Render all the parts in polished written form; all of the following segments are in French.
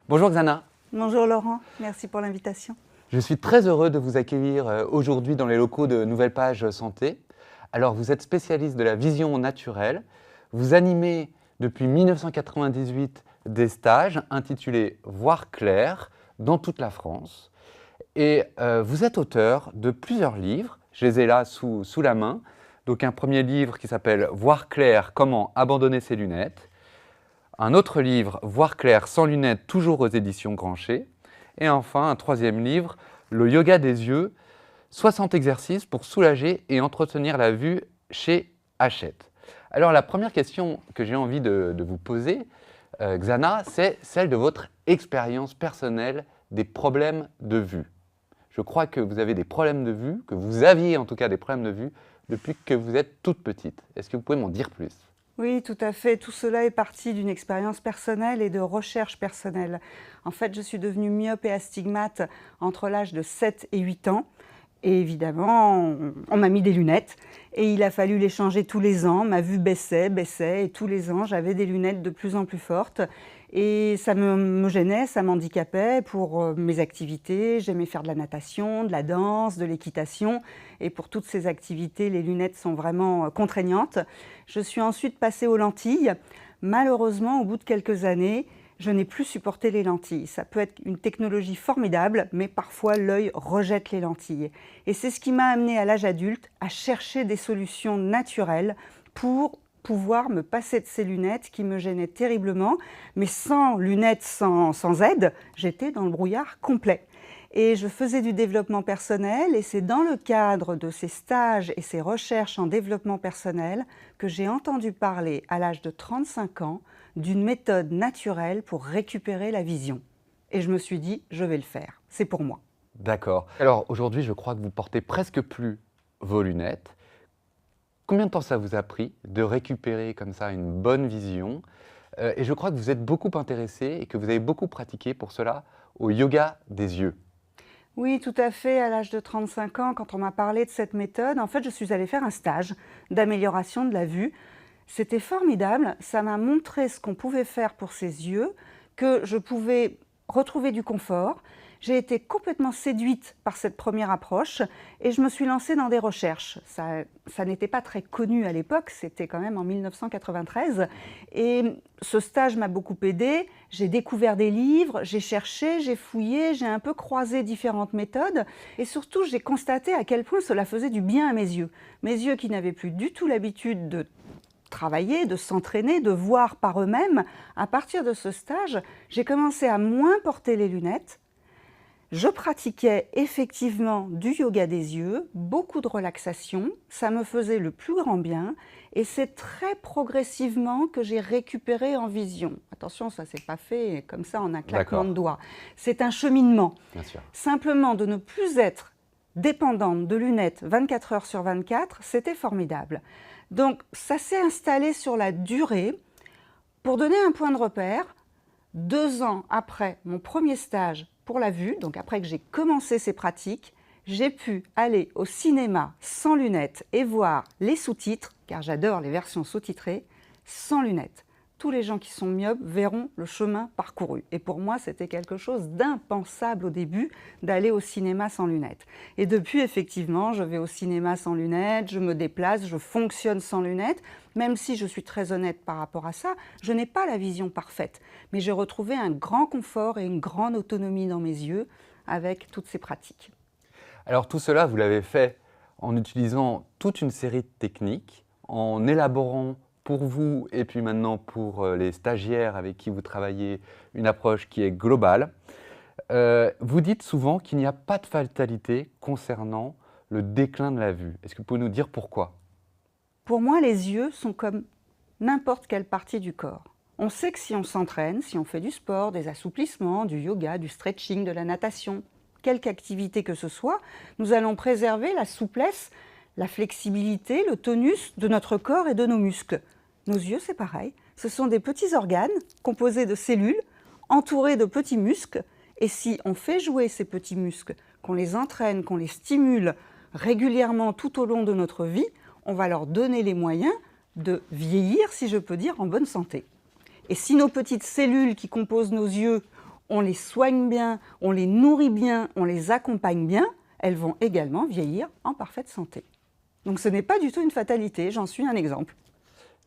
Bonjour Xana. Bonjour Laurent, merci pour l'invitation. Je suis très heureux de vous accueillir aujourd'hui dans les locaux de Nouvelle Page Santé. Alors vous êtes spécialiste de la vision naturelle, vous animez depuis 1998 des stages intitulés Voir clair dans toute la France et vous êtes auteur de plusieurs livres, je les ai là sous la main. Donc un premier livre qui s'appelle Voir clair, comment abandonner ses lunettes. Un autre livre, Voir clair sans lunettes, toujours aux éditions Grancher. Et enfin, un troisième livre, Le yoga des yeux, 60 exercices pour soulager et entretenir la vue chez Hachette. Alors la première question que j'ai envie de vous poser, Xana, c'est celle de votre expérience personnelle des problèmes de vue. Je crois que vous avez des problèmes de vue, que vous aviez en tout cas des problèmes de vue depuis que vous êtes toute petite. Est-ce que vous pouvez m'en dire plus ? Oui, tout à fait. Tout cela est parti d'une expérience personnelle et de recherche personnelle. En fait, je suis devenue myope et astigmate entre l'âge de 7 et 8 ans. Et évidemment, on m'a mis des lunettes et il a fallu les changer tous les ans. Ma vue baissait et tous les ans, j'avais des lunettes de plus en plus fortes. Et ça me gênait, ça m'handicapait pour mes activités. J'aimais faire de la natation, de la danse, de l'équitation. Et pour toutes ces activités, les lunettes sont vraiment contraignantes. Je suis ensuite passée aux lentilles. Malheureusement, au bout de quelques années, je n'ai plus supporté les lentilles. Ça peut être une technologie formidable, mais parfois l'œil rejette les lentilles. Et c'est ce qui m'a amenée à l'âge adulte à chercher des solutions naturelles pour pouvoir me passer de ces lunettes qui me gênaient terriblement. Mais sans lunettes, sans aide, j'étais dans le brouillard complet. Et je faisais du développement personnel et c'est dans le cadre de ces stages et ces recherches en développement personnel que j'ai entendu parler à l'âge de 35 ans d'une méthode naturelle pour récupérer la vision. Et je me suis dit, je vais le faire, c'est pour moi. D'accord. Alors aujourd'hui, je crois que vous portez presque plus vos lunettes. Combien de temps ça vous a pris de récupérer comme ça une bonne vision ? Et je crois que vous êtes beaucoup intéressé et que vous avez beaucoup pratiqué pour cela au yoga des yeux. Oui, tout à fait. À l'âge de 35 ans, quand on m'a parlé de cette méthode, en fait, je suis allée faire un stage d'amélioration de la vue. C'était formidable. Ça m'a montré ce qu'on pouvait faire pour ses yeux, que je pouvais retrouver du confort. J'ai été complètement séduite par cette première approche et je me suis lancée dans des recherches. Ça n'était pas très connu à l'époque, c'était quand même en 1993. Et ce stage m'a beaucoup aidée. J'ai découvert des livres, j'ai cherché, j'ai fouillé, j'ai un peu croisé différentes méthodes. Et surtout, j'ai constaté à quel point cela faisait du bien à mes yeux. Mes yeux qui n'avaient plus du tout l'habitude de travailler, de s'entraîner, de voir par eux-mêmes. À partir de ce stage, j'ai commencé à moins porter les lunettes. Je pratiquais effectivement du yoga des yeux, beaucoup de relaxation, ça me faisait le plus grand bien et c'est très progressivement que j'ai récupéré en vision. Attention, ça ne s'est pas fait comme ça en un claquement de doigts. C'est un cheminement. Bien sûr. Simplement de ne plus être dépendante de lunettes 24 heures sur 24, c'était formidable. Donc ça s'est installé sur la durée. Pour donner un point de repère, 2 ans après mon premier stage pour la vue, donc après que j'ai commencé ces pratiques, j'ai pu aller au cinéma sans lunettes et voir les sous-titres, car j'adore les versions sous-titrées, sans lunettes. Tous les gens qui sont myopes verront le chemin parcouru. Et pour moi, c'était quelque chose d'impensable au début d'aller au cinéma sans lunettes. Et depuis, effectivement, je vais au cinéma sans lunettes, je me déplace, je fonctionne sans lunettes. Même si je suis très honnête par rapport à ça, je n'ai pas la vision parfaite. Mais j'ai retrouvé un grand confort et une grande autonomie dans mes yeux avec toutes ces pratiques. Alors tout cela, vous l'avez fait en utilisant toute une série de techniques, en élaborant pour vous et puis maintenant pour les stagiaires avec qui vous travaillez une approche qui est globale. Vous dites souvent qu'il n'y a pas de fatalité concernant le déclin de la vue. Est-ce que vous pouvez nous dire pourquoi ? Pour moi, les yeux sont comme n'importe quelle partie du corps. On sait que si on s'entraîne, si on fait du sport, des assouplissements, du yoga, du stretching, de la natation, quelque activité que ce soit, nous allons préserver la souplesse, la flexibilité, le tonus de notre corps et de nos muscles. Nos yeux, c'est pareil. Ce sont des petits organes composés de cellules, entourés de petits muscles. Et si on fait jouer ces petits muscles, qu'on les entraîne, qu'on les stimule régulièrement tout au long de notre vie, on va leur donner les moyens de vieillir, si je peux dire, en bonne santé. Et si nos petites cellules qui composent nos yeux on les soigne bien, on les nourrit bien, on les accompagne bien, elles vont également vieillir en parfaite santé. Donc ce n'est pas du tout une fatalité, j'en suis un exemple.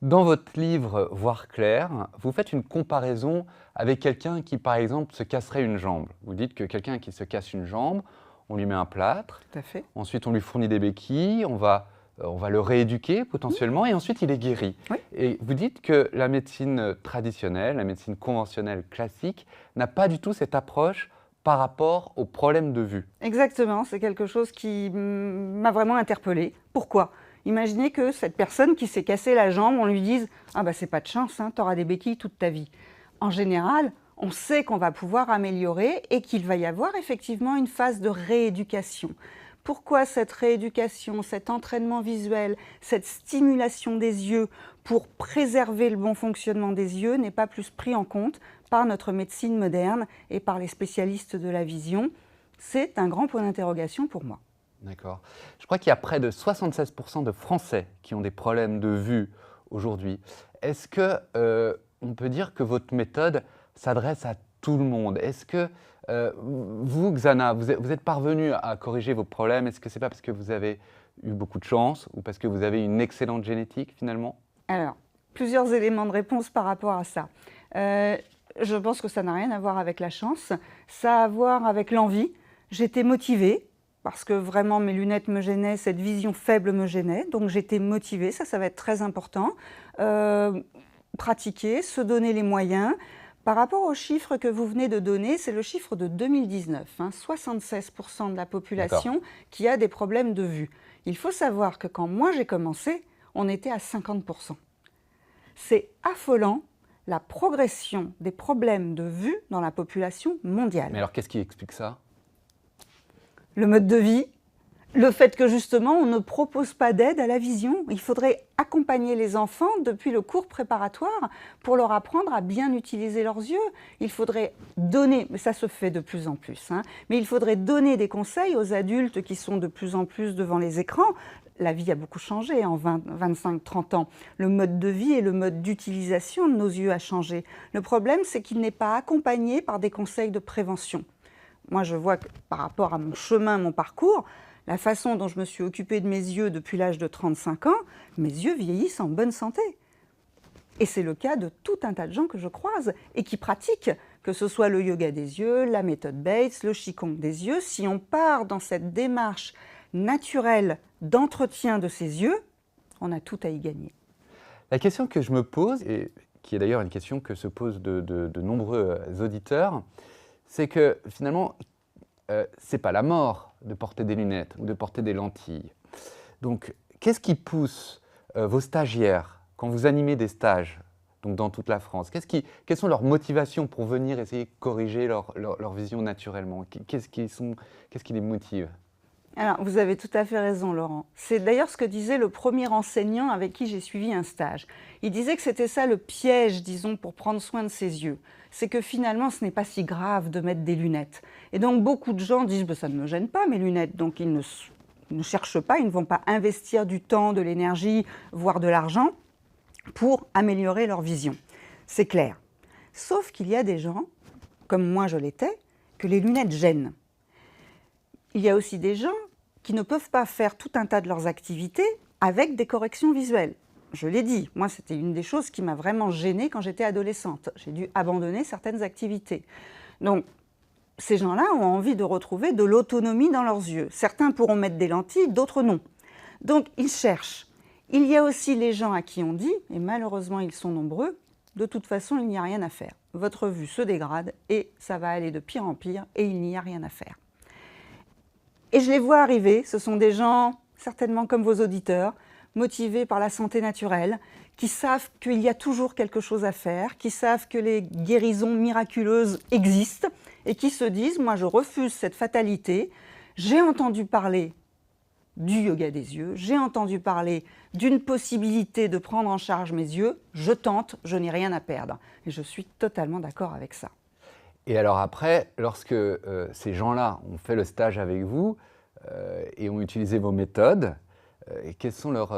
Dans votre livre Voir clair, vous faites une comparaison avec quelqu'un qui, par exemple, se casserait une jambe. Vous dites que quelqu'un qui se casse une jambe, on lui met un plâtre, Tout à fait. ensuite on lui fournit des béquilles, on va le rééduquer potentiellement et ensuite il est guéri. Oui. Et vous dites que la médecine traditionnelle, la médecine conventionnelle classique, n'a pas du tout cette approche par rapport aux problèmes de vue. Exactement, c'est quelque chose qui m'a vraiment interpellée. Pourquoi ? Imaginez que cette personne qui s'est cassé la jambe, on lui dise « Ah bah c'est pas de chance, hein, tu auras des béquilles toute ta vie ». En général, on sait qu'on va pouvoir améliorer et qu'il va y avoir effectivement une phase de rééducation. Pourquoi cette rééducation, cet entraînement visuel, cette stimulation des yeux pour préserver le bon fonctionnement des yeux n'est pas plus pris en compte par notre médecine moderne et par les spécialistes de la vision? C'est un grand point d'interrogation pour moi. D'accord. Je crois qu'il y a près de 76% de Français qui ont des problèmes de vue aujourd'hui. Est-ce que on peut dire que votre méthode s'adresse à tout le monde? Est-ce que vous, Xana, vous êtes parvenue à corriger vos problèmes? Est-ce que c'est pas parce que vous avez eu beaucoup de chance ou parce que vous avez une excellente génétique finalement? Alors, plusieurs éléments de réponse par rapport à ça. Je pense que ça n'a rien à voir avec la chance, ça a à voir avec l'envie. J'étais motivée, parce que vraiment mes lunettes me gênaient, cette vision faible me gênait, donc j'étais motivée, ça va être très important. Pratiquer, se donner les moyens. Par rapport au chiffre que vous venez de donner, c'est le chiffre de 2019, 76% de la population qui a des problèmes de vue. Il faut savoir que quand moi j'ai commencé, on était à 50%. C'est affolant la progression des problèmes de vue dans la population mondiale. Mais alors qu'est-ce qui explique ça? Le mode de vie, le fait que justement on ne propose pas d'aide à la vision. Il faudrait accompagner les enfants depuis le cours préparatoire pour leur apprendre à bien utiliser leurs yeux. Il faudrait donner, mais ça se fait de plus en plus, mais il faudrait donner des conseils aux adultes qui sont de plus en plus devant les écrans. La vie a beaucoup changé en 25-30 ans. Le mode de vie et le mode d'utilisation de nos yeux a changé. Le problème, c'est qu'il n'est pas accompagné par des conseils de prévention. Moi, je vois que par rapport à mon chemin, mon parcours, la façon dont je me suis occupée de mes yeux depuis l'âge de 35 ans, mes yeux vieillissent en bonne santé. Et c'est le cas de tout un tas de gens que je croise et qui pratiquent, que ce soit le yoga des yeux, la méthode Bates, le Qigong des yeux. Si on part dans cette démarche naturelle d'entretien de ses yeux, on a tout à y gagner. La question que je me pose, et qui est d'ailleurs une question que se posent de nombreux auditeurs, c'est que finalement, c'est pas la mort de porter des lunettes ou de porter des lentilles. Donc, qu'est-ce qui pousse vos stagiaires, quand vous animez des stages donc dans toute la France, quelles sont leurs motivations pour venir essayer de corriger leur vision naturellement? Qu'est-ce qui les motive? Alors, vous avez tout à fait raison, Laurent. C'est d'ailleurs ce que disait le premier enseignant avec qui j'ai suivi un stage. Il disait que c'était ça le piège, disons, pour prendre soin de ses yeux. C'est que finalement, ce n'est pas si grave de mettre des lunettes. Et donc, beaucoup de gens disent « ça ne me gêne pas, mes lunettes ». Donc, ils ne cherchent pas, ils ne vont pas investir du temps, de l'énergie, voire de l'argent pour améliorer leur vision. C'est clair. Sauf qu'il y a des gens, comme moi je l'étais, que les lunettes gênent. Il y a aussi des gens qui ne peuvent pas faire tout un tas de leurs activités avec des corrections visuelles. Je l'ai dit, moi c'était une des choses qui m'a vraiment gênée quand j'étais adolescente. J'ai dû abandonner certaines activités. Donc ces gens-là ont envie de retrouver de l'autonomie dans leurs yeux. Certains pourront mettre des lentilles, d'autres non. Donc ils cherchent. Il y a aussi les gens à qui on dit, et malheureusement ils sont nombreux, de toute façon il n'y a rien à faire. Votre vue se dégrade et ça va aller de pire en pire et il n'y a rien à faire. Et je les vois arriver, ce sont des gens, certainement comme vos auditeurs, motivés par la santé naturelle, qui savent qu'il y a toujours quelque chose à faire, qui savent que les guérisons miraculeuses existent et qui se disent « moi je refuse cette fatalité, j'ai entendu parler du yoga des yeux, j'ai entendu parler d'une possibilité de prendre en charge mes yeux, je tente, je n'ai rien à perdre ». Et je suis totalement d'accord avec ça. Et alors après, lorsque ces gens-là ont fait le stage avec vous et ont utilisé vos méthodes, quels sont leurs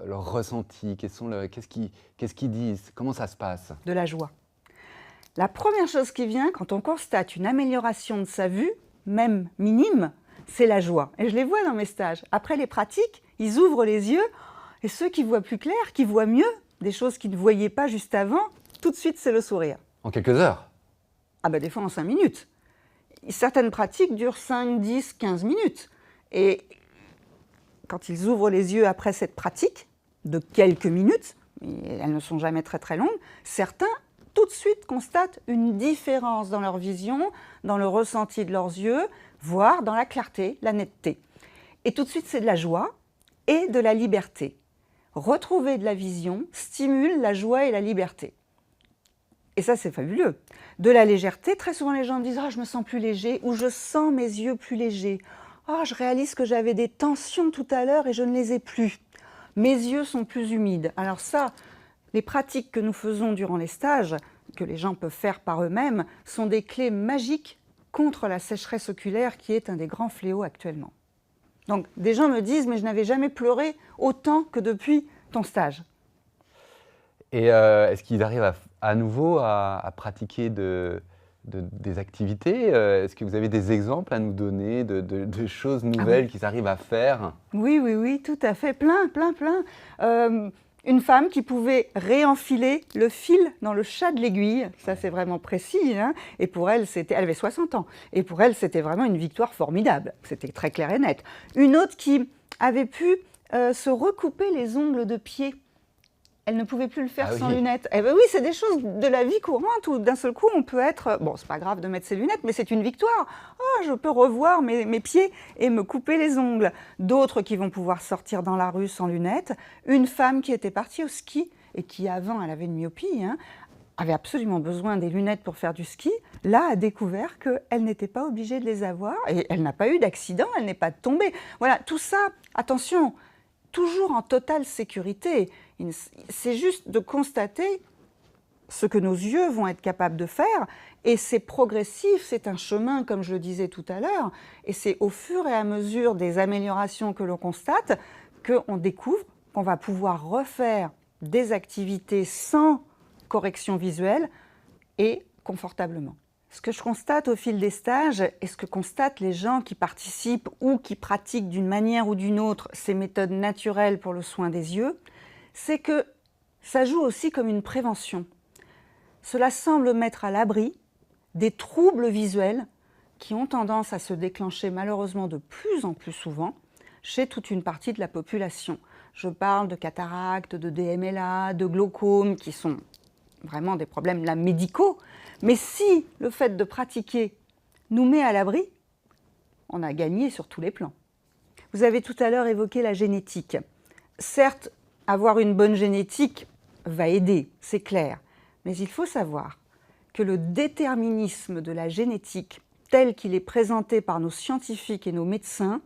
ressentis? Qu'est-ce qu'ils disent? Comment ça se passe? De la joie. La première chose qui vient quand on constate une amélioration de sa vue, même minime, c'est la joie. Et je les vois dans mes stages. Après les pratiques, ils ouvrent les yeux et ceux qui voient plus clair, qui voient mieux, des choses qu'ils ne voyaient pas juste avant, tout de suite c'est le sourire. En quelques heures? Ah ben des fois en 5 minutes. Certaines pratiques durent 5, 10, 15 minutes. Et quand ils ouvrent les yeux après cette pratique, de quelques minutes, et elles ne sont jamais très très longues, certains tout de suite constatent une différence dans leur vision, dans le ressenti de leurs yeux, voire dans la clarté, la netteté. Et tout de suite, c'est de la joie et de la liberté. Retrouver de la vision stimule la joie et la liberté. Et ça, c'est fabuleux. De la légèreté, très souvent les gens me disent « Ah, je me sens plus léger » ou « Je sens mes yeux plus légers ». « Ah, je réalise que j'avais des tensions tout à l'heure et je ne les ai plus. Mes yeux sont plus humides. » Alors ça, les pratiques que nous faisons durant les stages, que les gens peuvent faire par eux-mêmes, sont des clés magiques contre la sécheresse oculaire qui est un des grands fléaux actuellement. Donc des gens me disent « Mais je n'avais jamais pleuré autant que depuis ton stage. » Et est-ce qu'ils arrivent à nouveau à pratiquer des activités? Est-ce que vous avez des exemples à nous donner de choses nouvelles qu'ils arrivent à faire? Oui, tout à fait, plein. Une femme qui pouvait réenfiler le fil dans le chat de l'aiguille, ça c'est vraiment précis, hein, et pour elle, elle avait 60 ans, et pour elle c'était vraiment une victoire formidable, c'était très clair et net. Une autre qui avait pu se recouper les ongles de pied. Elle ne pouvait plus le faire sans lunettes. Eh ben oui, c'est des choses de la vie courante où d'un seul coup on peut être... Bon, c'est pas grave de mettre ses lunettes, mais c'est une victoire. Oh, je peux revoir mes pieds et me couper les ongles. D'autres qui vont pouvoir sortir dans la rue sans lunettes. Une femme qui était partie au ski et qui avant, elle avait une myopie, hein, avait absolument besoin des lunettes pour faire du ski. Là, a découvert qu'elle n'était pas obligée de les avoir et elle n'a pas eu d'accident, elle n'est pas tombée. Voilà, tout ça, attention, toujours en totale sécurité. C'est juste de constater ce que nos yeux vont être capables de faire, et c'est progressif, c'est un chemin, comme je le disais tout à l'heure, et c'est au fur et à mesure des améliorations que l'on constate qu'on découvre qu'on va pouvoir refaire des activités sans correction visuelle et confortablement. Ce que je constate au fil des stages, et ce que constatent les gens qui participent ou qui pratiquent d'une manière ou d'une autre ces méthodes naturelles pour le soin des yeux, c'est que ça joue aussi comme une prévention. Cela semble mettre à l'abri des troubles visuels qui ont tendance à se déclencher malheureusement de plus en plus souvent chez toute une partie de la population. Je parle de cataractes, de DMLA, de glaucome, qui sont vraiment des problèmes là médicaux. Mais si le fait de pratiquer nous met à l'abri, on a gagné sur tous les plans. Vous avez tout à l'heure évoqué la génétique. Certes, avoir une bonne génétique va aider, c'est clair. Mais il faut savoir que le déterminisme de la génétique, tel qu'il est présenté par nos scientifiques et nos médecins,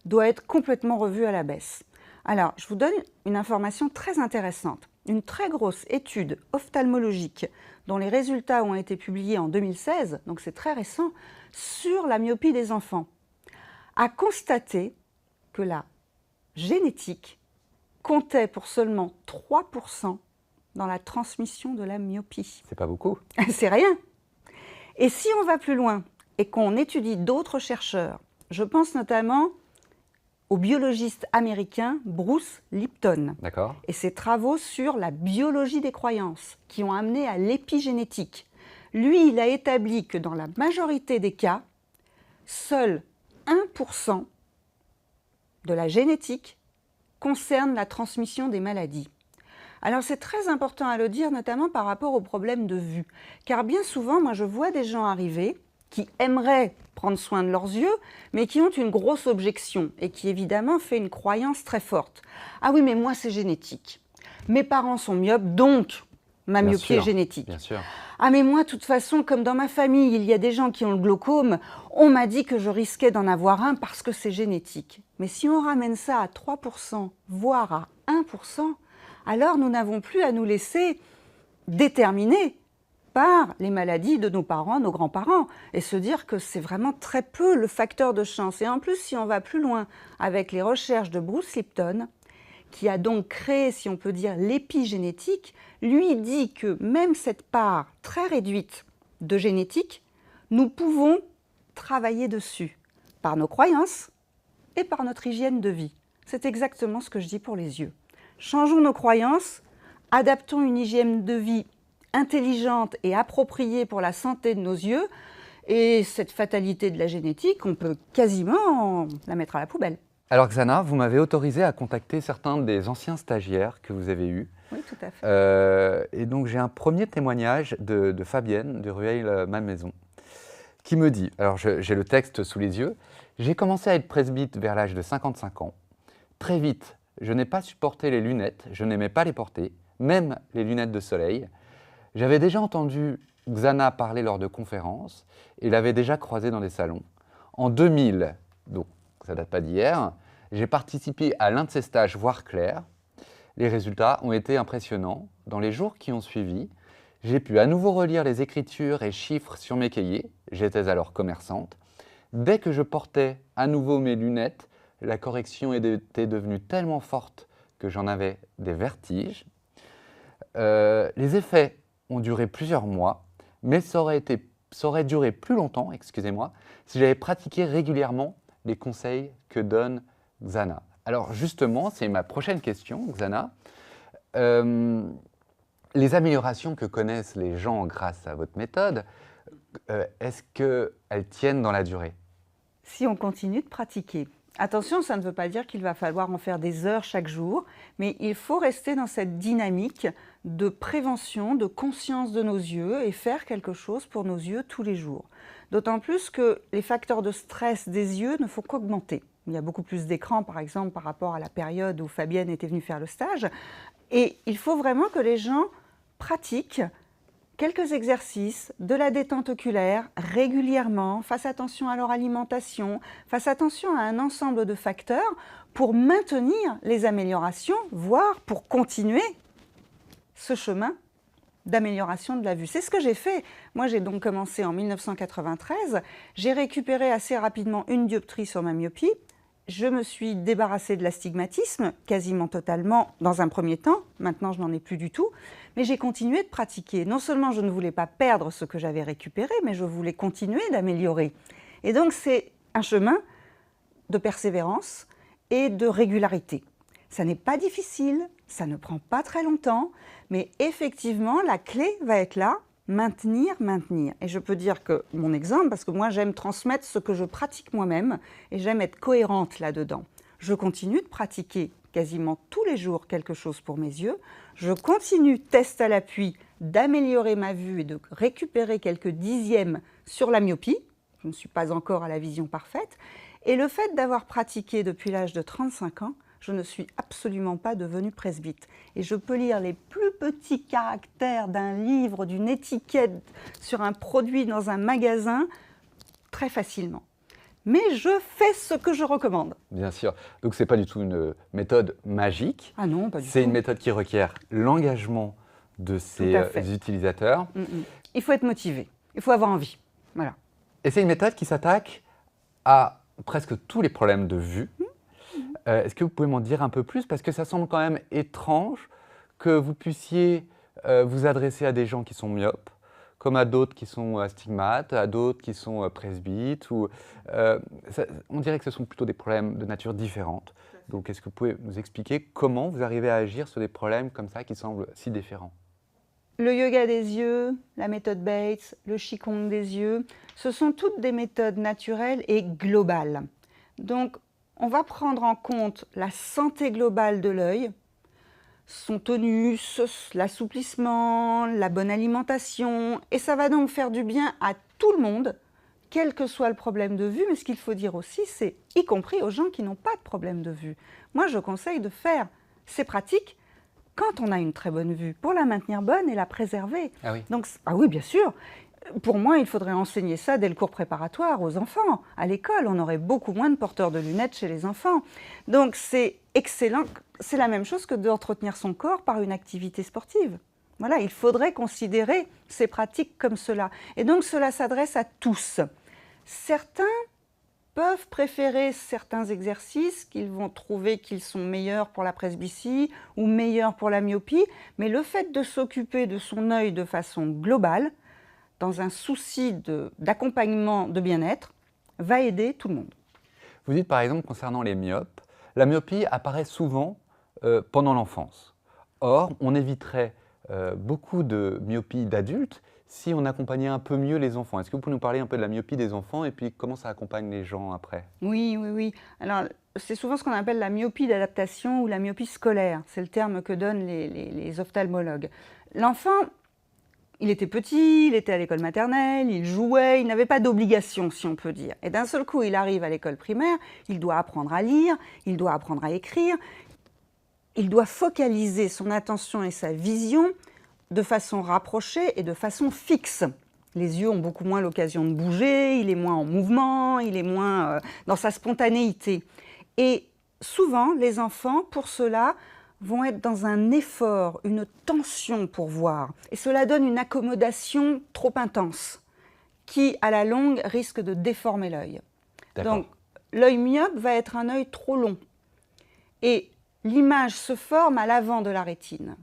doit être complètement revu à la baisse. Alors, je vous donne une information très intéressante. Une très grosse étude ophtalmologique dont les résultats ont été publiés en 2016, donc c'est très récent, sur la myopie des enfants, a constaté que la génétique comptait pour seulement 3% dans la transmission de la myopie. C'est pas beaucoup. C'est rien. Et si on va plus loin et qu'on étudie d'autres chercheurs, je pense notamment au biologiste américain Bruce Lipton et ses travaux sur la biologie des croyances qui ont amené à l'épigénétique. Lui, il a établi que dans la majorité des cas, seul 1% de la génétique concerne la transmission des maladies. Alors c'est très important à le dire, notamment par rapport aux problèmes de vue. Car bien souvent, moi je vois des gens arriver qui aimeraient prendre soin de leurs yeux, mais qui ont une grosse objection et qui évidemment fait une croyance très forte. Ah oui, mais moi c'est génétique. Mes parents sont myopes, donc ma myopie est génétique. Bien sûr. Ah mais moi, de toute façon, comme dans ma famille, il y a des gens qui ont le glaucome, on m'a dit que je risquais d'en avoir un parce que c'est génétique. Mais si on ramène ça à 3%, voire à 1%, alors nous n'avons plus à nous laisser déterminer par les maladies de nos parents, nos grands-parents, et se dire que c'est vraiment très peu le facteur de chance. Et en plus, si on va plus loin avec les recherches de Bruce Lipton, qui a donc créé, si on peut dire, l'épigénétique, lui dit que même cette part très réduite de génétique, nous pouvons travailler dessus par nos croyances et par notre hygiène de vie. C'est exactement ce que je dis pour les yeux. Changeons nos croyances, adaptons une hygiène de vie intelligente et appropriée pour la santé de nos yeux, et cette fatalité de la génétique, on peut quasiment la mettre à la poubelle. Alors Xana, vous m'avez autorisé à contacter certains des anciens stagiaires que vous avez eus. Oui, tout à fait. Et donc j'ai un premier témoignage de Fabienne de Rueil-Malmaison qui me dit, alors j'ai le texte sous les yeux, « J'ai commencé à être presbyte vers l'âge de 55 ans. Très vite, je n'ai pas supporté les lunettes, je n'aimais pas les porter, même les lunettes de soleil. J'avais déjà entendu Xana parler lors de conférences et l'avais déjà croisée dans des salons. En 2000, donc ça date pas d'hier, j'ai participé à l'un de ses stages Voir clair. Les résultats ont été impressionnants. Dans les jours qui ont suivi, j'ai pu à nouveau relire les écritures et chiffres sur mes cahiers. J'étais alors commerçante. Dès que je portais à nouveau mes lunettes, la correction était devenue tellement forte que j'en avais des vertiges. Les effets ont duré plusieurs mois, mais ça aurait duré plus longtemps, excusez-moi, si j'avais pratiqué régulièrement les conseils que donne Xana. Alors justement, c'est ma prochaine question, Xana. Les améliorations que connaissent les gens grâce à votre méthode, est-ce qu'elles tiennent dans la durée? Si on continue de pratiquer. Attention, ça ne veut pas dire qu'il va falloir en faire des heures chaque jour, mais il faut rester dans cette dynamique de prévention, de conscience de nos yeux et faire quelque chose pour nos yeux tous les jours. D'autant plus que les facteurs de stress des yeux ne font qu'augmenter. Il y a beaucoup plus d'écrans, par exemple, par rapport à la période où Fabienne était venue faire le stage. Et il faut vraiment que les gens pratiquent quelques exercices, de la détente oculaire régulièrement, fassent attention à leur alimentation, fassent attention à un ensemble de facteurs pour maintenir les améliorations, voire pour continuer ce chemin d'amélioration de la vue. C'est ce que j'ai fait. Moi, j'ai donc commencé en 1993. J'ai récupéré assez rapidement une dioptrie sur ma myopie. Je me suis débarrassée de l'astigmatisme, quasiment totalement, dans un premier temps. Maintenant, je n'en ai plus du tout. Mais j'ai continué de pratiquer. Non seulement je ne voulais pas perdre ce que j'avais récupéré, mais je voulais continuer d'améliorer. Et donc, c'est un chemin de persévérance et de régularité. Ça n'est pas difficile, ça ne prend pas très longtemps, mais effectivement, la clé va être là, maintenir. Et je peux dire que mon exemple, parce que moi j'aime transmettre ce que je pratique moi-même et j'aime être cohérente là-dedans. Je continue de pratiquer quasiment tous les jours quelque chose pour mes yeux. Je continue, test à l'appui, d'améliorer ma vue et de récupérer quelques dixièmes sur la myopie. Je ne suis pas encore à la vision parfaite. Et le fait d'avoir pratiqué depuis l'âge de 35 ans, je ne suis absolument pas devenue presbyte. Et je peux lire les plus petits caractères d'un livre, d'une étiquette sur un produit dans un magasin très facilement. Mais je fais ce que je recommande. Bien sûr. Donc ce n'est pas du tout une méthode magique. Ah non, pas du tout. C'est une méthode qui requiert l'engagement de ses utilisateurs. Il faut être motivé, il faut avoir envie. Voilà. Et c'est une méthode qui s'attaque à presque tous les problèmes de vue. Est-ce que vous pouvez m'en dire un peu plus? Parce que ça semble quand même étrange que vous puissiez vous adresser à des gens qui sont myopes, comme à d'autres qui sont astigmates, à d'autres qui sont presbytes. On dirait que ce sont plutôt des problèmes de nature différente. Donc, est-ce que vous pouvez nous expliquer comment vous arrivez à agir sur des problèmes comme ça qui semblent si différents? Le yoga des yeux, la méthode Bates, le Qigong des yeux, ce sont toutes des méthodes naturelles et globales. Donc, on va prendre en compte la santé globale de l'œil, son tonus, l'assouplissement, la bonne alimentation, et ça va donc faire du bien à tout le monde, quel que soit le problème de vue, mais ce qu'il faut dire aussi, c'est y compris aux gens qui n'ont pas de problème de vue. Moi, je conseille de faire ces pratiques quand on a une très bonne vue, pour la maintenir bonne et la préserver. Ah oui. Donc, ah oui, bien sûr. Pour moi, il faudrait enseigner ça dès le cours préparatoire aux enfants. À l'école, on aurait beaucoup moins de porteurs de lunettes chez les enfants. Donc, c'est excellent. C'est la même chose que d'entretenir son corps par une activité sportive. Voilà, il faudrait considérer ces pratiques comme cela. Et donc, cela s'adresse à tous. Certains peuvent préférer certains exercices qu'ils vont trouver qu'ils sont meilleurs pour la presbytie ou meilleurs pour la myopie, mais le fait de s'occuper de son œil de façon globale dans un souci d'accompagnement de bien-être, va aider tout le monde. Vous dites par exemple concernant les myopes, la myopie apparaît souvent pendant l'enfance. Or, on éviterait beaucoup de myopie d'adultes si on accompagnait un peu mieux les enfants. Est-ce que vous pouvez nous parler un peu de la myopie des enfants et puis comment ça accompagne les gens après? Oui, oui, oui. Alors, c'est souvent ce qu'on appelle la myopie d'adaptation ou la myopie scolaire. C'est le terme que donnent les ophtalmologues. L'enfant, il était petit, il était à l'école maternelle, il jouait, il n'avait pas d'obligation, si on peut dire. Et d'un seul coup, il arrive à l'école primaire, il doit apprendre à lire, il doit apprendre à écrire, il doit focaliser son attention et sa vision de façon rapprochée et de façon fixe. Les yeux ont beaucoup moins l'occasion de bouger, il est moins en mouvement, il est moins dans sa spontanéité. Et souvent, les enfants, pour cela, vont être dans un effort, une tension pour voir. Et cela donne une accommodation trop intense, qui, à la longue, risque de déformer l'œil. Donc, l'œil myope va être un œil trop long. Et l'image se forme à l'avant de la rétine.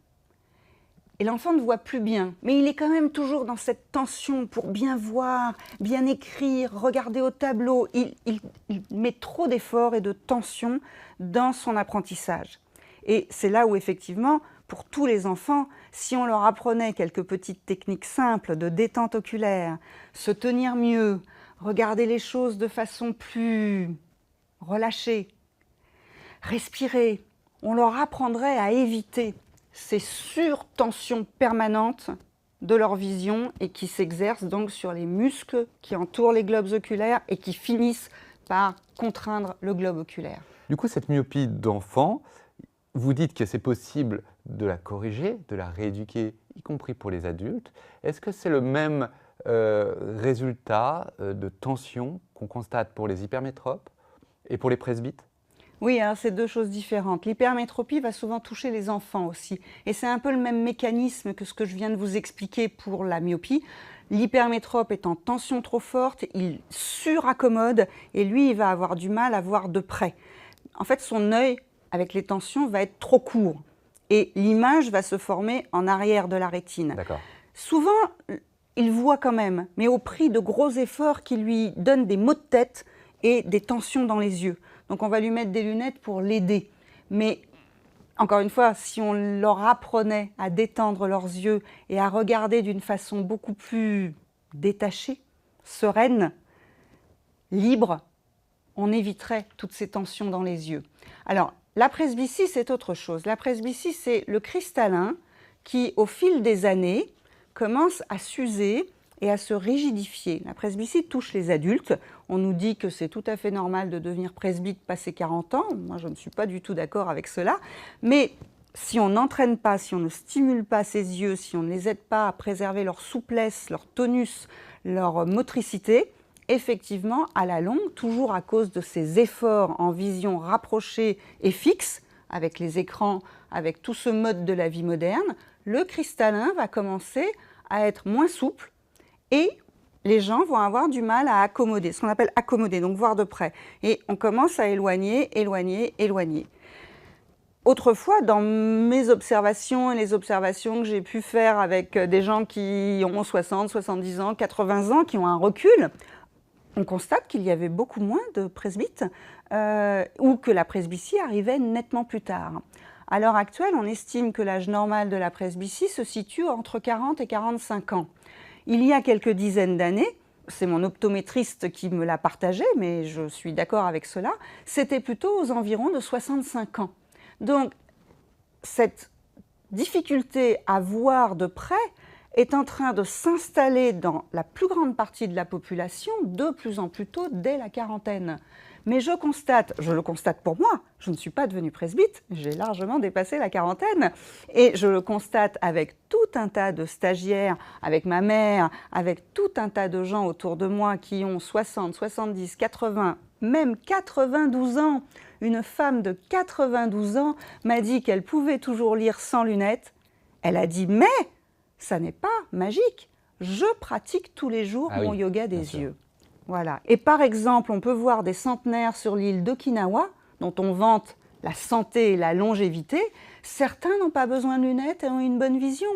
Et l'enfant ne voit plus bien, mais il est quand même toujours dans cette tension pour bien voir, bien écrire, regarder au tableau. Il met trop d'efforts et de tension dans son apprentissage. Et c'est là où, effectivement, pour tous les enfants, si on leur apprenait quelques petites techniques simples de détente oculaire, se tenir mieux, regarder les choses de façon plus relâchée, respirer, on leur apprendrait à éviter ces surtensions permanentes de leur vision et qui s'exercent donc sur les muscles qui entourent les globes oculaires et qui finissent par contraindre le globe oculaire. Du coup, cette myopie d'enfant, vous dites que c'est possible de la corriger, de la rééduquer, y compris pour les adultes. Est-ce que c'est le même résultat de tension qu'on constate pour les hypermétropes et pour les presbytes? Oui, alors c'est deux choses différentes. L'hypermétropie va souvent toucher les enfants aussi. Et c'est un peu le même mécanisme que ce que je viens de vous expliquer pour la myopie. L'hypermétrope est en tension trop forte, il suraccommode et lui, il va avoir du mal à voir de près. En fait, son œil, avec les tensions, va être trop court. Et l'image va se former en arrière de la rétine. D'accord. Souvent, il voit quand même, mais au prix de gros efforts qui lui donnent des maux de tête et des tensions dans les yeux. Donc on va lui mettre des lunettes pour l'aider. Mais encore une fois, si on leur apprenait à détendre leurs yeux et à regarder d'une façon beaucoup plus détachée, sereine, libre, on éviterait toutes ces tensions dans les yeux. Alors, la presbytie, c'est autre chose. La presbytie, c'est le cristallin qui, au fil des années, commence à s'user et à se rigidifier. La presbytie touche les adultes. On nous dit que c'est tout à fait normal de devenir presbyte passé 40 ans. Moi, je ne suis pas du tout d'accord avec cela. Mais si on n'entraîne pas, si on ne stimule pas ses yeux, si on ne les aide pas à préserver leur souplesse, leur tonus, leur motricité, effectivement, à la longue, toujours à cause de ces efforts en vision rapprochée et fixe, avec les écrans, avec tout ce mode de la vie moderne, le cristallin va commencer à être moins souple, et les gens vont avoir du mal à accommoder, ce qu'on appelle accommoder, donc voir de près. Et on commence à éloigner, éloigner, éloigner. Autrefois, dans mes observations et les observations que j'ai pu faire avec des gens qui ont 60, 70 ans, 80 ans, qui ont un recul, on constate qu'il y avait beaucoup moins de presbytes ou que la presbytie arrivait nettement plus tard. À l'heure actuelle, on estime que l'âge normal de la presbytie se situe entre 40 et 45 ans. Il y a quelques dizaines d'années, c'est mon optométriste qui me l'a partagé, mais je suis d'accord avec cela, c'était plutôt aux environs de 65 ans. Donc, cette difficulté à voir de près est en train de s'installer dans la plus grande partie de la population de plus en plus tôt, dès la quarantaine. Mais je le constate pour moi, je ne suis pas devenue presbyte, j'ai largement dépassé la quarantaine. Et je le constate avec tout un tas de stagiaires, avec ma mère, avec tout un tas de gens autour de moi qui ont 60, 70, 80, même 92 ans. Une femme de 92 ans m'a dit qu'elle pouvait toujours lire sans lunettes. Elle a dit « mais ça n'est pas magique, je pratique tous les jours mon yoga des yeux ». Voilà. Et par exemple, on peut voir des centenaires sur l'île d'Okinawa, dont on vante la santé et la longévité. Certains n'ont pas besoin de lunettes et ont une bonne vision.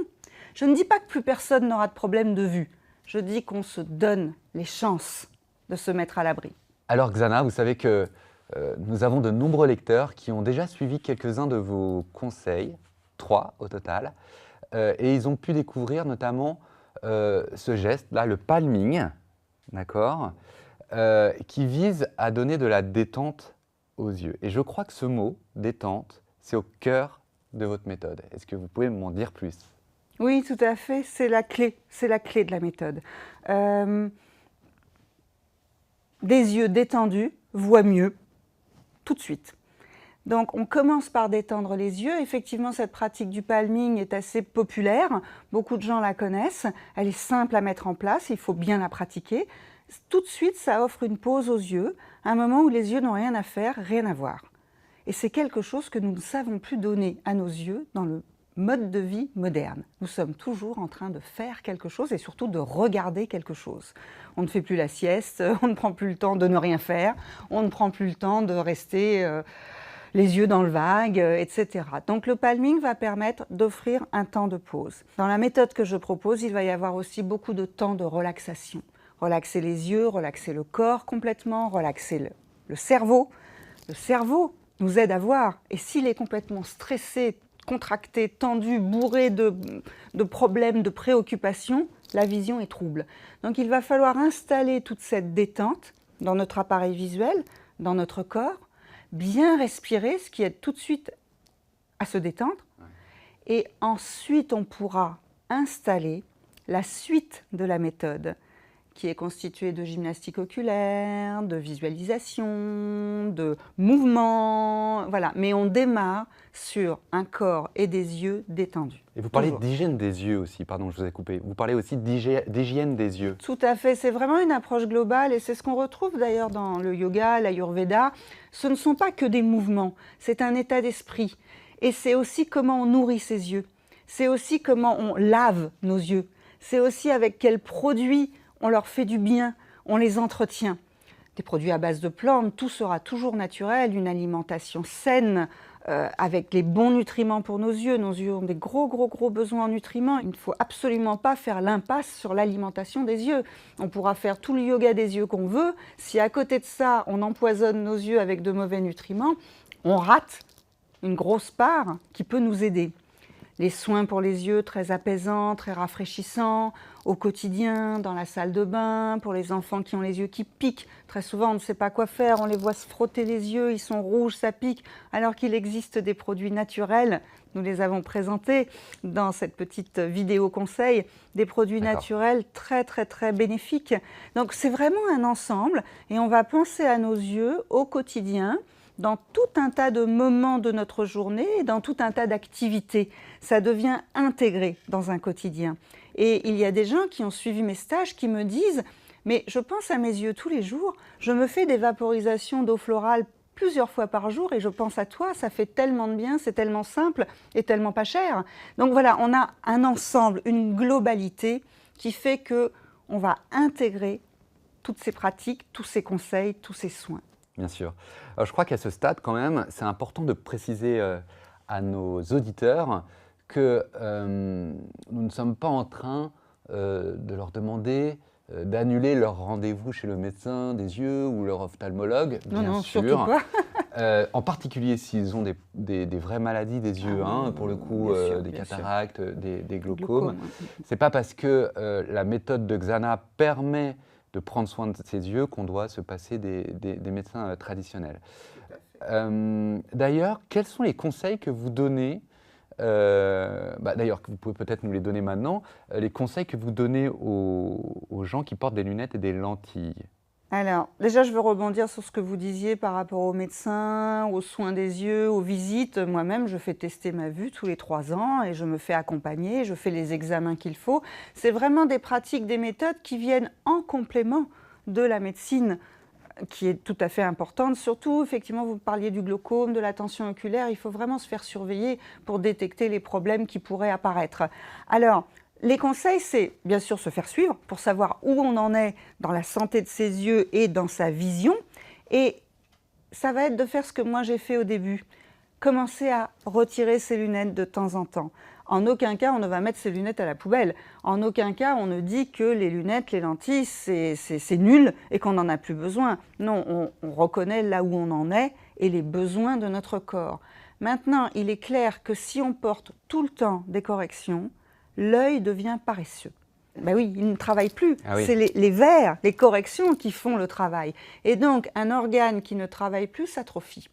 Je ne dis pas que plus personne n'aura de problème de vue. je dis qu'on se donne les chances de se mettre à l'abri. Alors Xana, vous savez que nous avons de nombreux lecteurs qui ont déjà suivi quelques-uns de vos conseils, 3 au total, et ils ont pu découvrir notamment ce geste-là, le palming, d'accord, qui vise à donner de la détente aux yeux. Et je crois que ce mot, détente, c'est au cœur de votre méthode. Est-ce que vous pouvez m'en dire plus? Oui, tout à fait, c'est la clé de la méthode. Des yeux détendus voient mieux tout de suite. Donc on commence par détendre les yeux. Effectivement, cette pratique du palming est assez populaire. Beaucoup de gens la connaissent. Elle est simple à mettre en place, il faut bien la pratiquer. Tout de suite, ça offre une pause aux yeux, un moment où les yeux n'ont rien à faire, rien à voir. Et c'est quelque chose que nous ne savons plus donner à nos yeux dans le mode de vie moderne. Nous sommes toujours en train de faire quelque chose et surtout de regarder quelque chose. On ne fait plus la sieste, on ne prend plus le temps de ne rien faire, on ne prend plus le temps de rester les yeux dans le vague, etc. Donc le palming va permettre d'offrir un temps de pause. Dans la méthode que je propose, il va y avoir aussi beaucoup de temps de relaxation. Relaxer les yeux, relaxer le corps complètement, relaxer le cerveau. Le cerveau nous aide à voir. Et s'il est complètement stressé, contracté, tendu, bourré de problèmes, de préoccupations, la vision est trouble. Donc il va falloir installer toute cette détente dans notre appareil visuel, dans notre corps, bien respirer, ce qui aide tout de suite à se détendre. Et ensuite, on pourra installer la suite de la méthode, qui est constituée de gymnastique oculaire, de visualisation, de mouvement, voilà. Mais on démarre sur un corps et des yeux détendus. Et vous parlez d'hygiène des yeux aussi, pardon, je vous ai coupé. Vous parlez aussi d'hygiène des yeux. Tout à fait, c'est vraiment une approche globale et c'est ce qu'on retrouve d'ailleurs dans le yoga, l'ayurveda. Ce ne sont pas que des mouvements, c'est un état d'esprit. Et c'est aussi comment on nourrit ses yeux. C'est aussi comment on lave nos yeux. C'est aussi avec quels produits on leur fait du bien, on les entretient. Des produits à base de plantes, tout sera toujours naturel, une alimentation saine, avec les bons nutriments pour nos yeux. Nos yeux ont des gros besoins en nutriments. Il ne faut absolument pas faire l'impasse sur l'alimentation des yeux. On pourra faire tout le yoga des yeux qu'on veut. Si à côté de ça, on empoisonne nos yeux avec de mauvais nutriments, on rate une grosse part qui peut nous aider. Les soins pour les yeux très apaisants, très rafraîchissants, au quotidien, dans la salle de bain, pour les enfants qui ont les yeux qui piquent. Très souvent, on ne sait pas quoi faire, on les voit se frotter les yeux, ils sont rouges, ça pique, alors qu'il existe des produits naturels. Nous les avons présentés dans cette petite vidéo conseil, des produits naturels très bénéfiques. Donc c'est vraiment un ensemble et on va penser à nos yeux au quotidien, dans tout un tas de moments de notre journée, dans tout un tas d'activités. Ça devient intégré dans un quotidien. Et il y a des gens qui ont suivi mes stages qui me disent « mais je pense à mes yeux tous les jours, je me fais des vaporisations d'eau florale plusieurs fois par jour et je pense à toi, ça fait tellement de bien, c'est tellement simple et tellement pas cher. » Donc voilà, on a un ensemble, une globalité qui fait qu'on va intégrer toutes ces pratiques, tous ces conseils, tous ces soins. Bien sûr. Alors, je crois qu'à ce stade, quand même, c'est important de préciser à nos auditeurs que nous ne sommes pas en train de leur demander d'annuler leur rendez-vous chez le médecin des yeux ou leur ophtalmologue, bien sûr. Surtout pas. En particulier s'ils ont des vraies maladies des yeux, pour le coup, des cataractes, des glaucomes. C'est pas parce que la méthode de Xana permet de prendre soin de ses yeux qu'on doit se passer des médecins traditionnels. D'ailleurs, quels sont les conseils que vous donnez, d'ailleurs, vous pouvez peut-être nous les donner maintenant, les conseils que vous donnez aux gens qui portent des lunettes et des lentilles? Alors, déjà, je veux rebondir sur ce que vous disiez par rapport aux médecins, aux soins des yeux, aux visites. Moi-même, je fais tester ma vue tous les 3 ans et je me fais accompagner, je fais les examens qu'il faut. C'est vraiment des pratiques, des méthodes qui viennent en complément de la médecine qui est tout à fait importante. Surtout, effectivement, vous parliez du glaucome, de la tension oculaire. Il faut vraiment se faire surveiller pour détecter les problèmes qui pourraient apparaître. Alors, les conseils, c'est bien sûr se faire suivre pour savoir où on en est dans la santé de ses yeux et dans sa vision. Et ça va être de faire ce que moi j'ai fait au début. Commencer à retirer ses lunettes de temps en temps. En aucun cas, on ne va mettre ses lunettes à la poubelle. En aucun cas, on ne dit que les lunettes, les lentilles, c'est nul et qu'on n'en a plus besoin. Non, on reconnaît là où on en est et les besoins de notre corps. Maintenant, il est clair que si on porte tout le temps des corrections, l'œil devient paresseux. Ben oui, il ne travaille plus. Ah oui. C'est les verres, les corrections qui font le travail. Et donc, un organe qui ne travaille plus s'atrophie.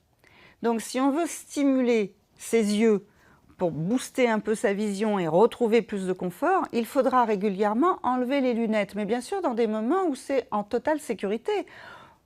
Donc, si on veut stimuler ses yeux pour booster un peu sa vision et retrouver plus de confort, il faudra régulièrement enlever les lunettes. Mais bien sûr, dans des moments où c'est en totale sécurité.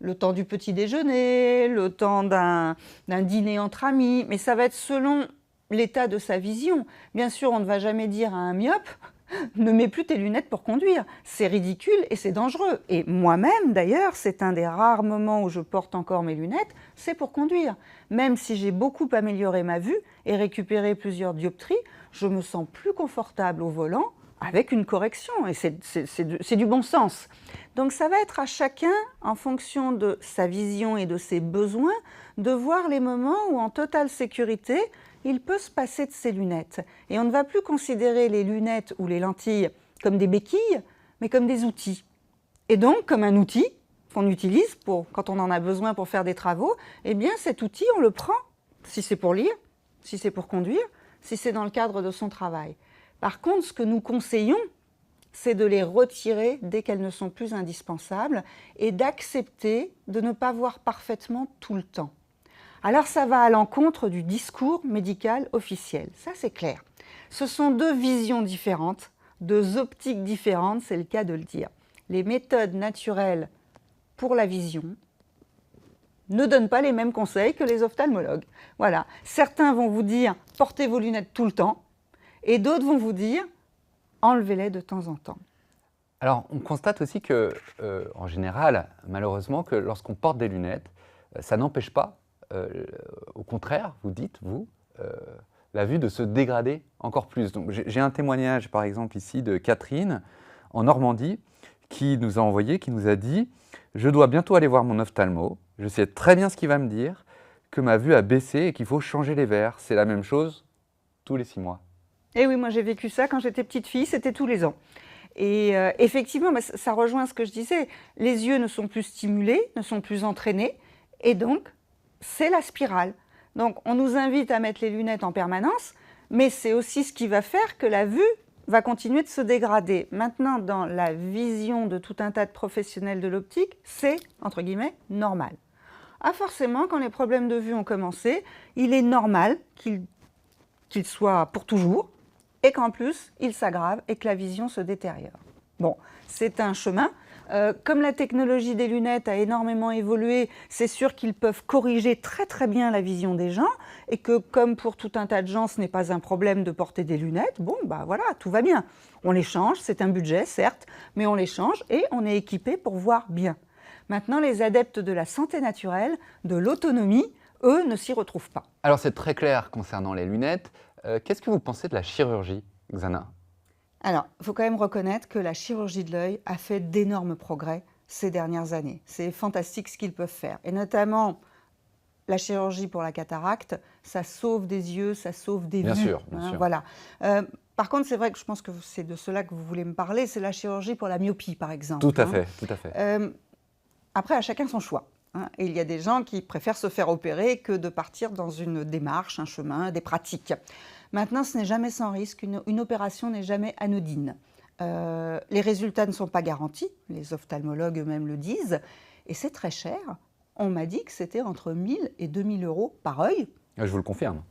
Le temps du petit déjeuner, le temps d'un dîner entre amis, mais ça va être selon l'état de sa vision. Bien sûr, on ne va jamais dire à un myope « ne mets plus tes lunettes pour conduire ». C'est ridicule et c'est dangereux. Et moi-même, d'ailleurs, c'est un des rares moments où je porte encore mes lunettes, c'est pour conduire. Même si j'ai beaucoup amélioré ma vue et récupéré plusieurs dioptries, je me sens plus confortable au volant avec une correction, et c'est du bon sens. Donc ça va être à chacun, en fonction de sa vision et de ses besoins, de voir les moments où, en totale sécurité, il peut se passer de ses lunettes. Et on ne va plus considérer les lunettes ou les lentilles comme des béquilles, mais comme des outils. Et donc, comme un outil qu'on utilise quand on en a besoin pour faire des travaux, eh bien cet outil, on le prend, si c'est pour lire, si c'est pour conduire, si c'est dans le cadre de son travail. Par contre, ce que nous conseillons, c'est de les retirer dès qu'elles ne sont plus indispensables et d'accepter de ne pas voir parfaitement tout le temps. Alors ça va à l'encontre du discours médical officiel, ça c'est clair. Ce sont deux visions différentes, deux optiques différentes, c'est le cas de le dire. Les méthodes naturelles pour la vision ne donnent pas les mêmes conseils que les ophtalmologues. Voilà. Certains vont vous dire « portez vos lunettes tout le temps » et d'autres vont vous dire « enlevez-les de temps en temps ». Alors, on constate aussi que, en général, malheureusement, que lorsqu'on porte des lunettes, ça n'empêche pas, au contraire, vous dites, la vue de se dégrader encore plus. Donc, j'ai un témoignage, par exemple, ici, de Catherine, en Normandie, qui nous a envoyé, qui nous a dit « Je dois bientôt aller voir mon ophtalmo, je sais très bien ce qu'il va me dire, que ma vue a baissé et qu'il faut changer les verres. C'est la même chose tous les 6 mois. » Et oui, moi j'ai vécu ça quand j'étais petite fille, c'était tous les ans. Et effectivement, ça rejoint ce que je disais, les yeux ne sont plus stimulés, ne sont plus entraînés, et donc c'est la spirale. Donc on nous invite à mettre les lunettes en permanence, mais c'est aussi ce qui va faire que la vue va continuer de se dégrader. Maintenant, dans la vision de tout un tas de professionnels de l'optique, c'est, entre guillemets, normal. Ah, forcément, quand les problèmes de vue ont commencé, il est normal qu'ils soient pour toujours, et qu'en plus, il s'aggrave et que la vision se détériore. Bon, c'est un chemin. Comme la technologie des lunettes a énormément évolué, c'est sûr qu'ils peuvent corriger très très bien la vision des gens, et que comme pour tout un tas de gens, ce n'est pas un problème de porter des lunettes, bon, bah voilà, tout va bien. On les change, c'est un budget, certes, mais on les change et on est équipé pour voir bien. Maintenant, les adeptes de la santé naturelle, de l'autonomie, eux, ne s'y retrouvent pas. Alors, c'est très clair concernant les lunettes. Qu'est-ce que vous pensez de la chirurgie, Xana ? Alors, il faut quand même reconnaître que la chirurgie de l'œil a fait d'énormes progrès ces dernières années. C'est fantastique ce qu'ils peuvent faire. Et notamment, la chirurgie pour la cataracte, ça sauve des yeux, ça sauve des vues. Bien sûr. Voilà. Par contre, c'est vrai que je pense que c'est de cela que vous voulez me parler, c'est la chirurgie pour la myopie, par exemple. Tout à fait, tout à fait. Après, à chacun son choix. Et il y a des gens qui préfèrent se faire opérer que de partir dans une démarche, un chemin, des pratiques. Maintenant, ce n'est jamais sans risque, une opération n'est jamais anodine. Les résultats ne sont pas garantis, les ophtalmologues eux-mêmes le disent, et c'est très cher. On m'a dit que c'était entre 1 000 et 2 000 euros par œil. Je vous le confirme.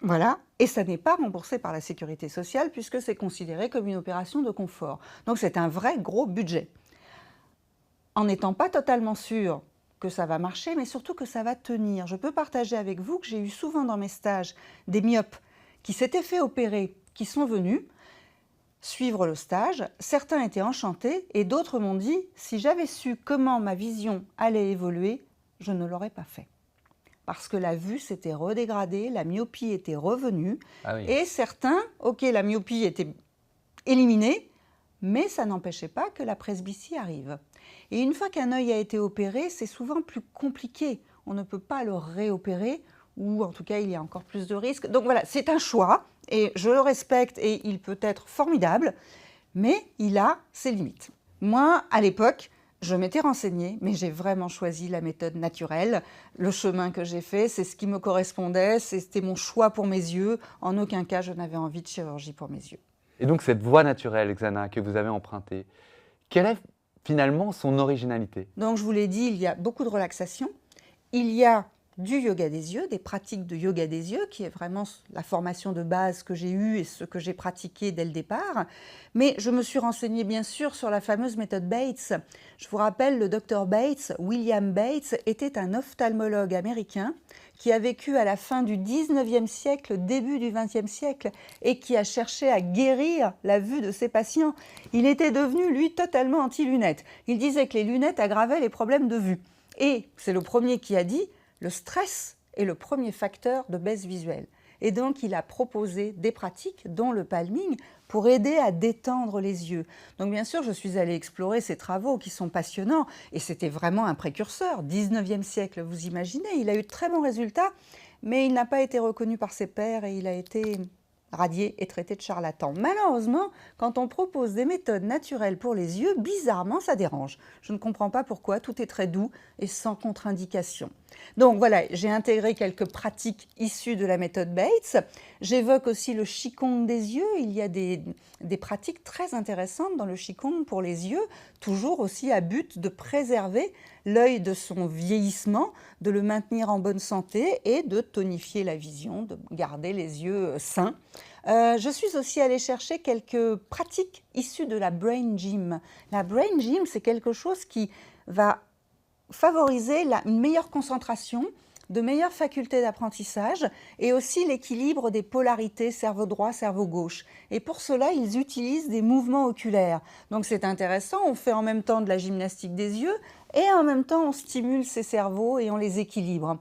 Voilà, et ça n'est pas remboursé par la sécurité sociale puisque c'est considéré comme une opération de confort. Donc c'est un vrai gros budget. En n'étant pas totalement sûr que ça va marcher, mais surtout que ça va tenir. Je peux partager avec vous que j'ai eu souvent dans mes stages des myopes qui s'étaient fait opérer, qui sont venus suivre le stage. Certains étaient enchantés et d'autres m'ont dit « si j'avais su comment ma vision allait évoluer, je ne l'aurais pas fait ». Parce que la vue s'était redégradée, la myopie était revenue. Ah oui. Et certains, ok, la myopie était éliminée, mais ça n'empêchait pas que la presbytie arrive. Et une fois qu'un œil a été opéré, c'est souvent plus compliqué. On ne peut pas le réopérer ou en tout cas il y a encore plus de risques. Donc voilà, c'est un choix et je le respecte et il peut être formidable, mais il a ses limites. Moi, à l'époque, je m'étais renseignée, mais j'ai vraiment choisi la méthode naturelle. Le chemin que j'ai fait, c'est ce qui me correspondait, c'était mon choix pour mes yeux. En aucun cas, je n'avais envie de chirurgie pour mes yeux. Et donc cette voie naturelle, Xana, que vous avez empruntée, quelle est finalement son originalité? Donc je vous l'ai dit, il y a beaucoup de relaxation. Il y a du yoga des yeux, des pratiques de yoga des yeux, qui est vraiment la formation de base que j'ai eue et ce que j'ai pratiqué dès le départ. Mais je me suis renseignée bien sûr sur la fameuse méthode Bates. Je vous rappelle, le docteur Bates, William Bates, était un ophtalmologue américain qui a vécu à la fin du 19e siècle, début du 20e siècle, et qui a cherché à guérir la vue de ses patients. Il était devenu, lui, totalement anti-lunettes. Il disait que les lunettes aggravaient les problèmes de vue. Et c'est le premier qui a dit le stress est le premier facteur de baisse visuelle. Et donc, il a proposé des pratiques, dont le palming, pour aider à détendre les yeux. Donc, bien sûr, je suis allée explorer ces travaux qui sont passionnants. Et c'était vraiment un précurseur. 19e siècle, vous imaginez. Il a eu de très bons résultats, mais il n'a pas été reconnu par ses pairs et il a été radié et traité de charlatan. Malheureusement, quand on propose des méthodes naturelles pour les yeux, bizarrement, ça dérange. Je ne comprends pas pourquoi, tout est très doux et sans contre-indication. Donc voilà, j'ai intégré quelques pratiques issues de la méthode Bates. J'évoque aussi le Qigong des yeux. Il y a des pratiques très intéressantes dans le Qigong pour les yeux, toujours aussi à but de préserver l'œil de son vieillissement, de le maintenir en bonne santé et de tonifier la vision, de garder les yeux sains. Je suis aussi allée chercher quelques pratiques issues de la Brain Gym. La Brain Gym, c'est quelque chose qui va favoriser une meilleure concentration, de meilleures facultés d'apprentissage et aussi l'équilibre des polarités cerveau droit, cerveau gauche. Et pour cela, ils utilisent des mouvements oculaires. Donc c'est intéressant, on fait en même temps de la gymnastique des yeux et en même temps on stimule ces cerveaux et on les équilibre.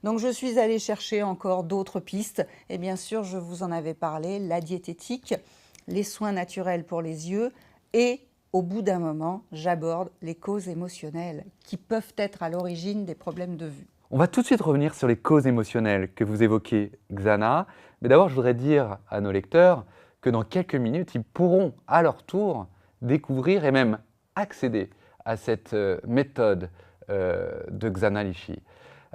Donc je suis allée chercher encore d'autres pistes et bien sûr je vous en avais parlé, la diététique, les soins naturels pour les yeux et au bout d'un moment, j'aborde les causes émotionnelles qui peuvent être à l'origine des problèmes de vue. On va tout de suite revenir sur les causes émotionnelles que vous évoquez, Xana. Mais d'abord, je voudrais dire à nos lecteurs que dans quelques minutes, ils pourront à leur tour découvrir et même accéder à cette méthode de Xana Lishi.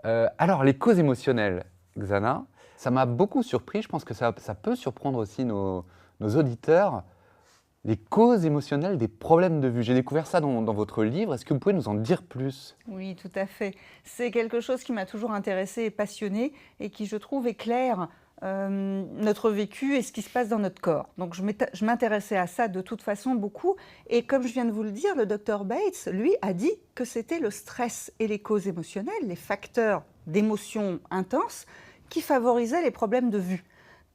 Alors, les causes émotionnelles, Xana, ça m'a beaucoup surpris. Je pense que ça peut surprendre aussi nos auditeurs. Les causes émotionnelles des problèmes de vue. J'ai découvert ça dans votre livre. Est-ce que vous pouvez nous en dire plus? Oui, tout à fait. C'est quelque chose qui m'a toujours intéressée et passionnée et qui, je trouve, éclaire notre vécu et ce qui se passe dans notre corps. Donc, je m'intéressais à ça de toute façon beaucoup. Et comme je viens de vous le dire, le docteur Bates, lui, a dit que c'était le stress et les causes émotionnelles, les facteurs d'émotions intenses, qui favorisaient les problèmes de vue.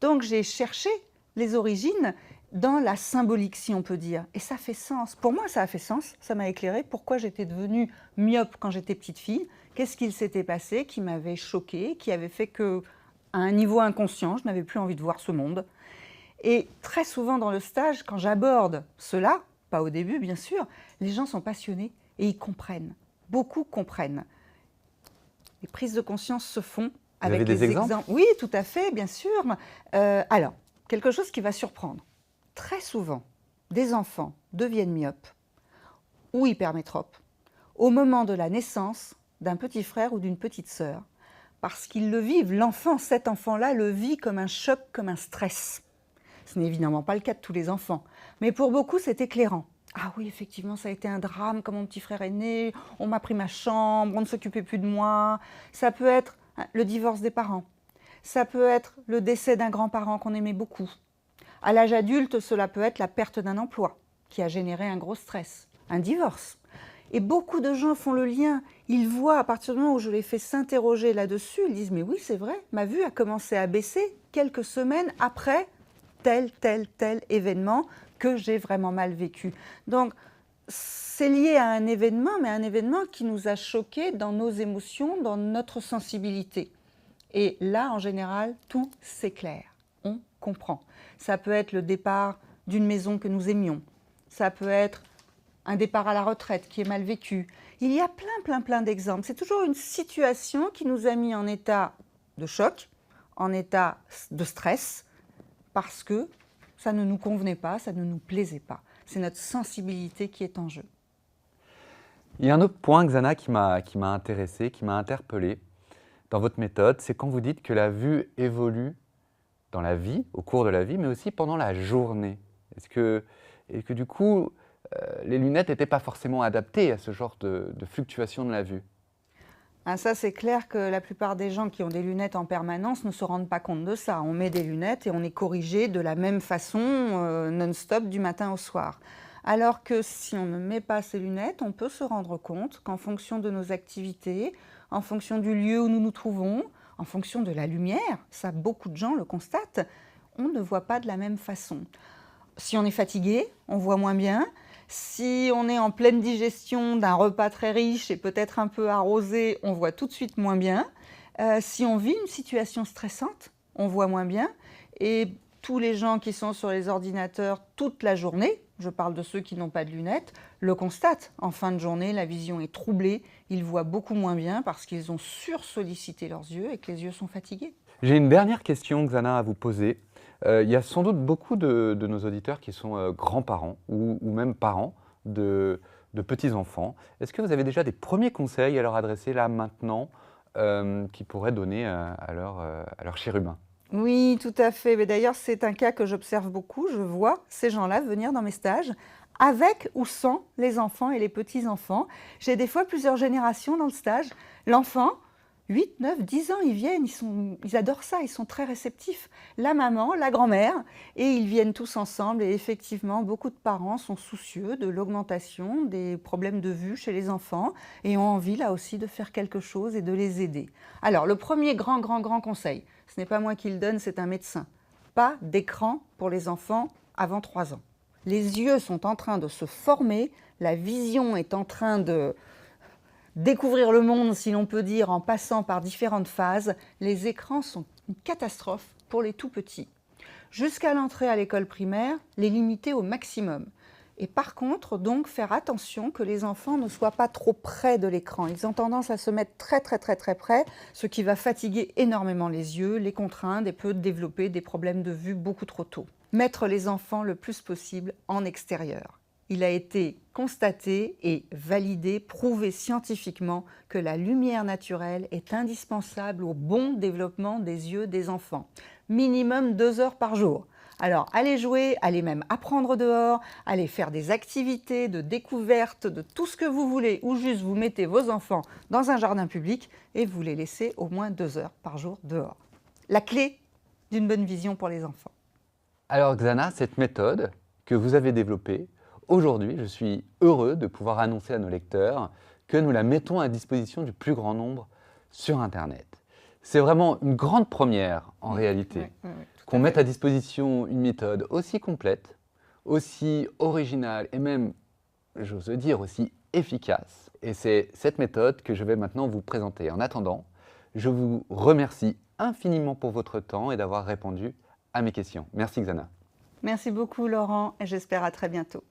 Donc, j'ai cherché les origines dans la symbolique, si on peut dire. Et ça fait sens. Pour moi, ça a fait sens. Ça m'a éclairé. Pourquoi j'étais devenue myope quand j'étais petite fille? Qu'est-ce qu'il s'était passé qui m'avait choquée, qui avait fait que, à un niveau inconscient, je n'avais plus envie de voir ce monde. Et très souvent dans le stage, quand j'aborde cela, pas au début bien sûr, les gens sont passionnés et ils comprennent. Beaucoup comprennent. Les prises de conscience se font avec des exemples. Oui, tout à fait, bien sûr. Alors, quelque chose qui va surprendre. Très souvent, des enfants deviennent myopes ou hypermétropes au moment de la naissance d'un petit frère ou d'une petite sœur, parce qu'ils le vivent, cet enfant-là le vit comme un choc, comme un stress. Ce n'est évidemment pas le cas de tous les enfants, mais pour beaucoup c'est éclairant. Ah oui, effectivement, ça a été un drame quand mon petit frère est né, on m'a pris ma chambre, on ne s'occupait plus de moi. Ça peut être le divorce des parents, ça peut être le décès d'un grand-parent qu'on aimait beaucoup. À l'âge adulte, cela peut être la perte d'un emploi qui a généré un gros stress, un divorce. Et beaucoup de gens font le lien. Ils voient, à partir du moment où je les fais s'interroger là-dessus, ils disent « Mais oui, c'est vrai, ma vue a commencé à baisser quelques semaines après tel événement que j'ai vraiment mal vécu. » Donc, c'est lié à un événement, mais un événement qui nous a choqués dans nos émotions, dans notre sensibilité. Et là, en général, tout s'éclaire. On comprend. Ça peut être le départ d'une maison que nous aimions. Ça peut être un départ à la retraite qui est mal vécu. Il y a plein d'exemples. C'est toujours une situation qui nous a mis en état de choc, en état de stress, parce que ça ne nous convenait pas, ça ne nous plaisait pas. C'est notre sensibilité qui est en jeu. Il y a un autre point, Xana, qui m'a intéressé, qui m'a interpellé dans votre méthode, c'est quand vous dites que la vue évolue dans la vie, au cours de la vie, mais aussi pendant la journée. Et que du coup, les lunettes n'étaient pas forcément adaptées à ce genre de fluctuation de la vue? Ah, ça, c'est clair que la plupart des gens qui ont des lunettes en permanence ne se rendent pas compte de ça. On met des lunettes et on est corrigé de la même façon, non-stop, du matin au soir. Alors que si on ne met pas ces lunettes, on peut se rendre compte qu'en fonction de nos activités, en fonction du lieu où nous nous trouvons, en fonction de la lumière, ça beaucoup de gens le constatent, on ne voit pas de la même façon. Si on est fatigué, on voit moins bien. Si on est en pleine digestion d'un repas très riche et peut-être un peu arrosé, on voit tout de suite moins bien. Si on vit une situation stressante, on voit moins bien. Et tous les gens qui sont sur les ordinateurs toute la journée, je parle de ceux qui n'ont pas de lunettes, le constatent. En fin de journée, la vision est troublée, ils voient beaucoup moins bien parce qu'ils ont sursollicité leurs yeux et que les yeux sont fatigués. J'ai une dernière question, Xana, à vous poser. Il y a sans doute beaucoup de nos auditeurs qui sont grands-parents ou même parents de petits-enfants. Est-ce que vous avez déjà des premiers conseils à leur adresser là, maintenant, qu'ils pourraient donner à leur chérubin? Oui, tout à fait. Mais d'ailleurs, c'est un cas que j'observe beaucoup. Je vois ces gens-là venir dans mes stages avec ou sans les enfants et les petits-enfants. J'ai des fois plusieurs générations dans le stage. L'enfant, 8, 9, 10 ans, ils viennent, ils adorent ça, ils sont très réceptifs. La maman, la grand-mère, et ils viennent tous ensemble. Et effectivement, beaucoup de parents sont soucieux de l'augmentation des problèmes de vue chez les enfants et ont envie là aussi de faire quelque chose et de les aider. Alors, le premier grand conseil, ce n'est pas moi qui le donne, c'est un médecin. Pas d'écran pour les enfants avant 3 ans. Les yeux sont en train de se former, la vision est en train de découvrir le monde, si l'on peut dire, en passant par différentes phases. Les écrans sont une catastrophe pour les tout petits. Jusqu'à l'entrée à l'école primaire, les limiter au maximum. Et par contre, donc, faire attention que les enfants ne soient pas trop près de l'écran. Ils ont tendance à se mettre très près, ce qui va fatiguer énormément les yeux, les contraindre et peut développer des problèmes de vue beaucoup trop tôt. Mettre les enfants le plus possible en extérieur. Il a été constaté et validé, prouvé scientifiquement que la lumière naturelle est indispensable au bon développement des yeux des enfants. Minimum 2 heures par jour. Alors, allez jouer, allez même apprendre dehors, allez faire des activités de découverte de tout ce que vous voulez, ou juste vous mettez vos enfants dans un jardin public et vous les laissez au moins 2 heures par jour dehors. La clé d'une bonne vision pour les enfants. Alors Xana, cette méthode que vous avez développée, aujourd'hui, je suis heureux de pouvoir annoncer à nos lecteurs que nous la mettons à disposition du plus grand nombre sur Internet. C'est vraiment une grande première en réalité, qu'on mette à disposition une méthode aussi complète, aussi originale et même, j'ose dire, aussi efficace. Et c'est cette méthode que je vais maintenant vous présenter. En attendant, je vous remercie infiniment pour votre temps et d'avoir répondu à mes questions. Merci Xana. Merci beaucoup Laurent et j'espère à très bientôt.